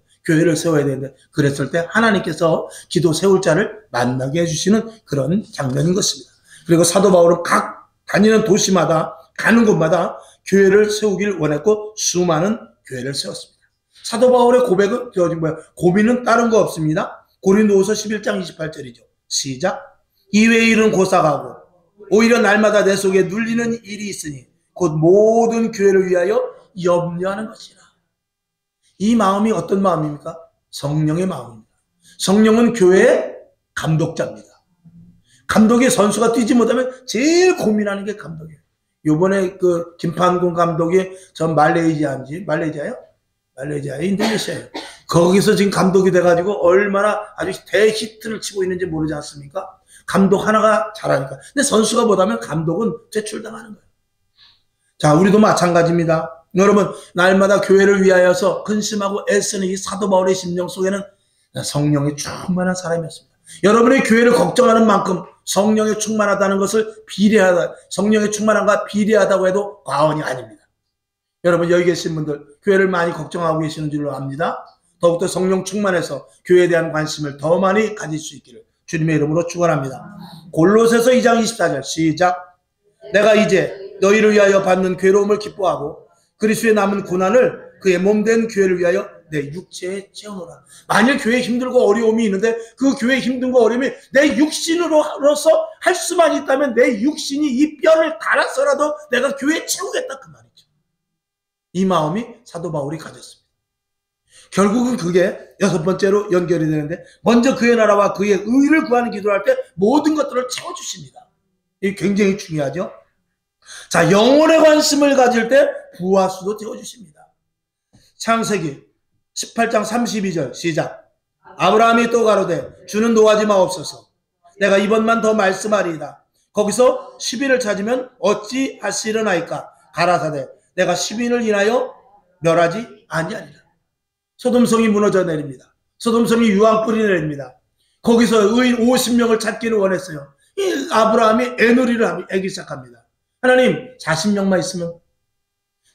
그랬을 때 하나님께서 기도 세울 자를 만나게 해주시는 그런 장면인 것입니다. 그리고 사도 바울은 각 다니는 도시마다 가는 곳마다 교회를 세우기를 원했고 수많은 교회를 세웠습니다. 사도 바울의 고민은 다른 거 없습니다. 고린도후서 11장 28절이죠. 시작. 이외의 일은 고사가고 오히려 날마다 내 속에 눌리는 일이 있으니 곧 모든 교회를 위하여 염려하는 것이라. 이 마음이 어떤 마음입니까? 성령의 마음입니다. 성령은 교회의 감독자입니다. 감독의 선수가 뛰지 못하면 제일 고민하는 게 감독이에요. 요번에 김판군 감독이 전 말레이시아예요? 말레이시아에 인도네시아예요. 거기서 지금 감독이 돼가지고 얼마나 아주 대히트를 치고 있는지 모르지 않습니까? 감독 하나가 잘하니까. 근데 선수가 못하면 감독은 퇴출당하는 거예요. 자, 우리도 마찬가지입니다. 여러분, 날마다 교회를 위하여서 근심하고 애쓰는 이 사도 바울의 심령 속에는 성령이 충만한 사람이었습니다. 여러분의 교회를 걱정하는 만큼 성령이 충만하다는 것을 성령의 충만함과 비례하다고 해도 과언이 아닙니다. 여러분, 여기 계신 분들 교회를 많이 걱정하고 계시는 줄로 압니다. 더욱더 성령 충만해서 교회에 대한 관심을 더 많이 가질 수 있기를 주님의 이름으로 축원합니다. 골로새서 2장 24절 시작. 내가 이제 너희를 위하여 받는 괴로움을 기뻐하고 그리스도의 남은 고난을 그의 몸된 교회를 위하여 내 육체에 채워놓으라. 만일 교회에 힘들고 어려움이 있는데 그 교회에 힘든거 어려움이 내 육신으로서 할 수만 있다면 내 육신이 이 뼈를 갈아서라도 내가 교회에 채우겠다 그 말이죠. 이 마음이 사도 바울이 가졌습니다. 결국은 그게 여섯 번째로 연결이 되는데 먼저 그의 나라와 그의 의를 구하는 기도를 할 때 모든 것들을 채워주십니다. 이게 굉장히 중요하죠. 자, 영혼의 관심을 가질 때 부하수도 채워주십니다. 창세기 18장 32절 시작. 아브라함이 또 가로되 주는 노하지 마옵소서. 내가 이번만 더 말씀하리이다. 거기서 10인을 찾으면 어찌 하시려나이까. 가라사대 내가 10인을 인하여 멸하지 아니하리라. 소돔성이 무너져 내립니다. 소돔성이 유황불이 내립니다. 거기서 의인 50명을 찾기를 원했어요. 이 아브라함이 애누리를 하기 시작합니다. 하나님 40명만 있으면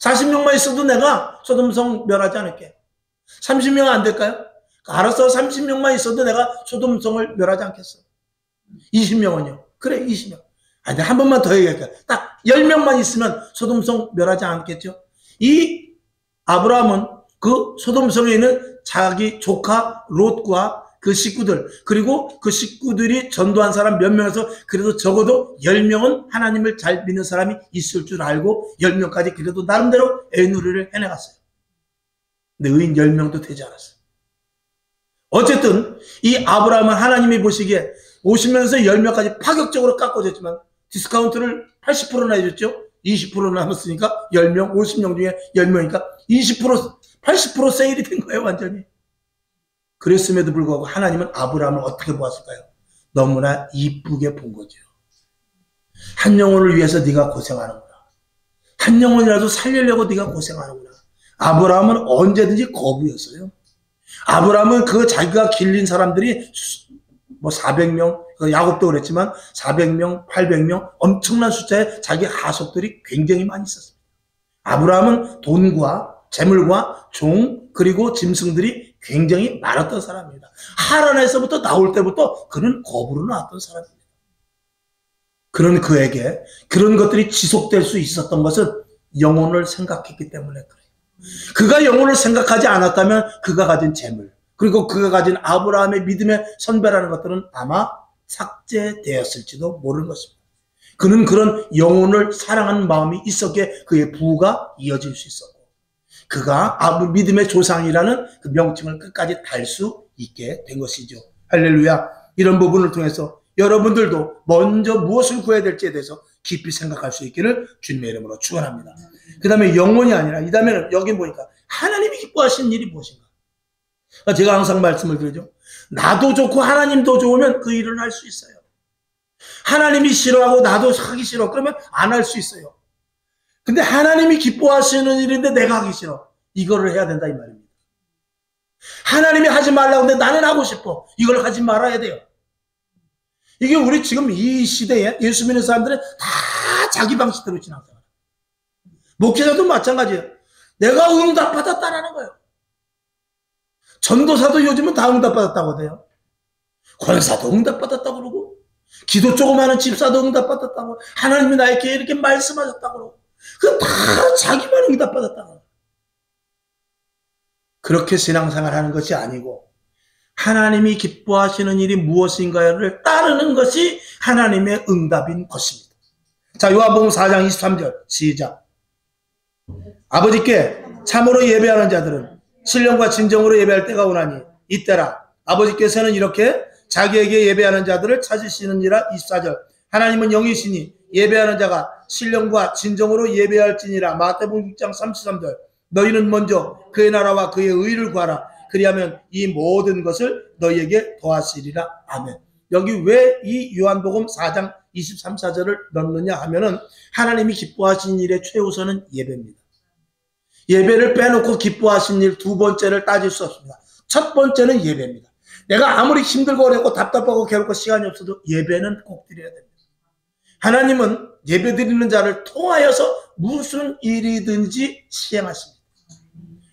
40명만 있어도 내가 소돔성 멸하지 않을게. 30명 안 될까요? 알았어. 30명만 있어도 내가 소돔성을 멸하지 않겠어. 20명은요? 그래 20명. 아니 한 번만 더 얘기할게요. 딱 10명만 있으면 소돔성 멸하지 않겠죠? 이 아브라함은 그 소돔성에 있는 자기 조카 롯과 그 식구들 그리고 그 식구들이 전도한 사람 몇 명에서 그래도 적어도 10명은 하나님을 잘 믿는 사람이 있을 줄 알고 10명까지 그래도 나름대로 애누리를 해내갔어요. 근데 의인 10명도 되지 않았어요. 어쨌든 이 아브라함은 하나님이 보시기에 50명에서 10명까지 파격적으로 깎아줬지만 디스카운트를 80%나 해줬죠. 20% 남았으니까 10명, 50명 중에 10명이니까 20%, 80% 세일이 된 거예요. 완전히. 그랬음에도 불구하고 하나님은 아브라함을 어떻게 보았을까요? 너무나 이쁘게 본 거죠. 한 영혼을 위해서 네가 고생하는구나. 한 영혼이라도 살리려고 네가 고생하는구나. 아브라함은 언제든지 거부였어요. 아브라함은 그 자기가 길린 사람들이 뭐 400명, 야곱도 그랬지만 400명, 800명 엄청난 숫자의 자기 하속들이 굉장히 많이 있었습니다. 아브라함은 돈과 재물과 종 그리고 짐승들이 굉장히 많았던 사람입니다. 하란에서부터 나올 때부터 그는 거부로 나왔던 사람입니다. 그런 그에게 그런 것들이 지속될 수 있었던 것은 영혼을 생각했기 때문에 그래요. 그가 영혼을 생각하지 않았다면 그가 가진 재물 그리고 그가 가진 아브라함의 믿음의 선배라는 것들은 아마 삭제되었을지도 모르는 것입니다. 그는 그런 영혼을 사랑하는 마음이 있었기에 그의 부가 이어질 수 있었고 그가 믿음의 조상이라는 그 명칭을 끝까지 달 수 있게 된 것이죠. 할렐루야. 이런 부분을 통해서 여러분들도 먼저 무엇을 구해야 될지에 대해서 깊이 생각할 수 있기를 주님의 이름으로 축원합니다. 그 다음에 영혼이 아니라 이 다음에는 여기 보니까 하나님이 기뻐하시는 일이 무엇인가. 제가 항상 말씀을 드리죠. 나도 좋고 하나님도 좋으면 그 일을 할 수 있어요. 하나님이 싫어하고 나도 하기 싫어. 그러면 안 할 수 있어요. 근데 하나님이 기뻐하시는 일인데 내가 하기 싫어. 이거를 해야 된다 이 말입니다. 하나님이 하지 말라고 하는데 나는 하고 싶어. 이걸 하지 말아야 돼요. 이게 우리 지금 이 시대에 예수 믿는 사람들은 다 자기 방식대로 지나가요. 목회자도 마찬가지예요. 내가 응답받았다라는 거예요. 전도사도 요즘은 다 응답받았다고 해요. 권사도 응답받았다고 그러고 기도 조금 하는 집사도 응답받았다고 하나님이 나에게 이렇게 말씀하셨다고 그러고 그 다 자기만 응답받았다고. 그렇게 신앙생활 하는 것이 아니고 하나님이 기뻐하시는 일이 무엇인가를 따르는 것이 하나님의 응답인 것입니다. 자, 요한복음 4장 23절 시작. 아버지께 참으로 예배하는 자들은 신령과 진정으로 예배할 때가 오나니 이때라. 아버지께서는 이렇게 자기에게 예배하는 자들을 찾으시느니라. 24절. 하나님은 영이시니 예배하는 자가 신령과 진정으로 예배할지니라. 마태복음 6장 33절. 너희는 먼저 그의 나라와 그의 의를 구하라. 그리하면 이 모든 것을 너희에게 더하시리라. 아멘. 여기 왜 이 요한복음 4장 23, 4절을 넣느냐 하면은 하나님이 기뻐하신 일의 최우선은 예배입니다. 예배를 빼놓고 기뻐하신 일 두 번째를 따질 수 없습니다. 첫 번째는 예배입니다. 내가 아무리 힘들고 어렵고 답답하고 괴롭고 시간이 없어도 예배는 꼭 드려야 됩니다. 하나님은 예배 드리는 자를 통하여서 무슨 일이든지 시행하십니다.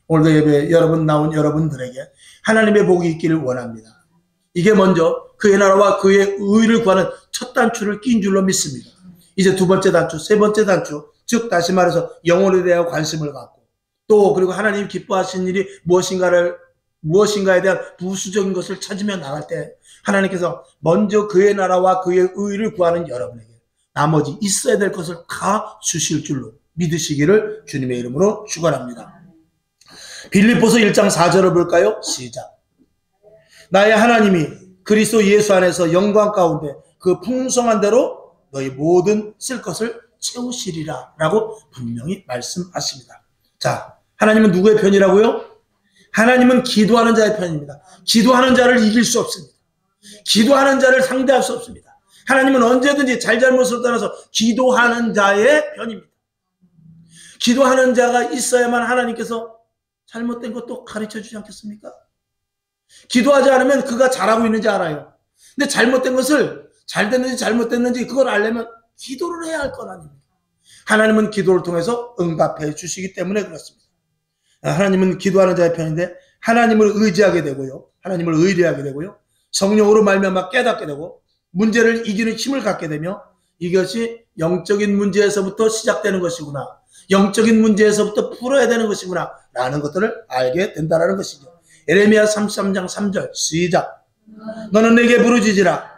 오늘도 예배 여러분 나온 여러분들에게 하나님의 복이 있기를 원합니다. 이게 먼저 그의 나라와 그의 의를 구하는 첫 단추를 낀 줄로 믿습니다. 이제 두 번째 단추, 세 번째 단추, 즉 다시 말해서 영혼에 대하여 관심을 갖고 또 그리고 하나님 기뻐하신 일이 무엇인가에 대한 부수적인 것을 찾으며 나갈 때 하나님께서 먼저 그의 나라와 그의 의를 구하는 여러분에게 나머지 있어야 될 것을 다 주실 줄로 믿으시기를 주님의 이름으로 축원합니다. 빌립보서 1장 4절을 볼까요? 시작. 나의 하나님이 그리스도 예수 안에서 영광 가운데 그 풍성한 대로 너희 모든 쓸 것을 채우시리라 라고 분명히 말씀하십니다. 자, 하나님은 누구의 편이라고요? 하나님은 기도하는 자의 편입니다. 기도하는 자를 이길 수 없습니다. 기도하는 자를 상대할 수 없습니다. 하나님은 언제든지 잘잘못을 떠나서 기도하는 자의 편입니다. 기도하는 자가 있어야만 하나님께서 잘못된 것도 가르쳐 주지 않겠습니까? 기도하지 않으면 그가 잘하고 있는지 알아요. 근데 잘못된 것을 잘 됐는지 잘못됐는지 그걸 알려면 기도를 해야 할 건 아닙니까? 하나님은 기도를 통해서 응답해 주시기 때문에 그렇습니다. 하나님은 기도하는 자의 편인데 하나님을 의지하게 되고요. 하나님을 의뢰하게 되고요. 성령으로 말미암아 깨닫게 되고 문제를 이기는 힘을 갖게 되며 이것이 영적인 문제에서부터 시작되는 것이구나. 영적인 문제에서부터 풀어야 되는 것이구나 라는 것들을 알게 된다는 것이죠. 에레미야 33장 3절 시작. 너는 내게 부르짖으라.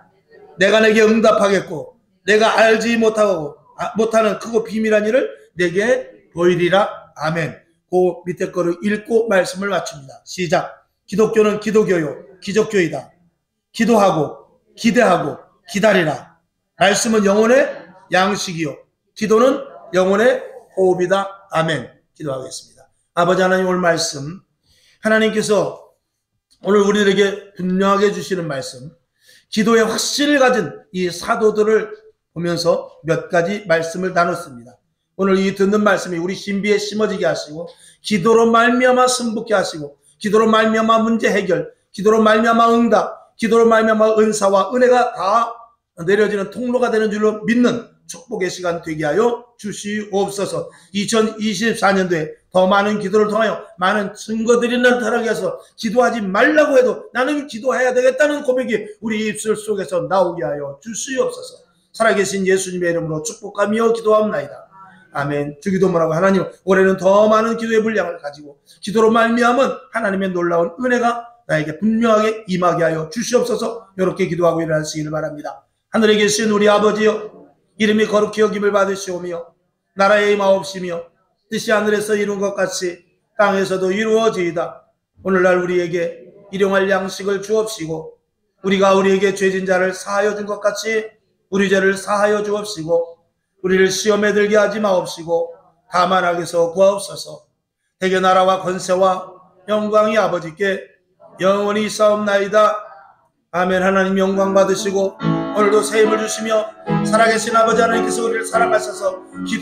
내가 내게 응답하겠고 내가 알지 못하는 크고 비밀한 일을 내게 보이리라. 아멘. 그 밑에 거를 읽고 말씀을 맞춥니다. 시작. 기독교는 기도교요 기적교이다. 기도하고 기대하고 기다리라. 말씀은 영혼의 양식이요 기도는 영혼의 호흡이다. 아멘. 기도하겠습니다. 아버지 하나님, 오늘 말씀 하나님께서 오늘 우리들에게 분명하게 주시는 말씀, 기도의 확신을 가진 이 사도들을 보면서 몇 가지 말씀을 나눴습니다. 오늘 이 듣는 말씀이 우리 신비에 심어지게 하시고 기도로 말미암아 승복케 하시고 기도로 말미암아 문제 해결, 기도로 말미암아 응답, 기도로 말미암아 은사와 은혜가 다 내려지는 통로가 되는 줄로 믿는 축복의 시간 되게 하여 주시옵소서. 2024년도에 더 많은 기도를 통하여 많은 증거들이 나타나게 해서 기도하지 말라고 해도 나는 기도해야 되겠다는 고백이 우리 입술 속에서 나오게 하여 주시옵소서. 살아계신 예수님의 이름으로 축복하며 기도합나이다. 아멘. 주기도문하고 하나님, 올해는 더 많은 기도의 분량을 가지고 기도로 말미암은 하나님의 놀라운 은혜가 나에게 분명하게 임하게 하여 주시옵소서. 이렇게 기도하고 일어나시기를 바랍니다. 하늘에 계신 우리 아버지여, 이름이 거룩히 여김을 받으시오며 나라의 임하옵시며 뜻이 하늘에서 이룬 것 같이 땅에서도 이루어지이다. 오늘날 우리에게 일용할 양식을 주옵시고 우리가 우리에게 죄진 자를 사하여 준 것 같이 우리 죄를 사하여 주옵시고 우리를 시험에 들게 하지 마옵시고 다만 악에서 구하옵소서. 대개 나라와 권세와 영광이 아버지께 영원히 있사옵나이다. 아멘. 하나님 영광 받으시고 오늘도 새 힘을 주시며 살아계신 아버지 하나님께서 우리를 사랑하셔서 기도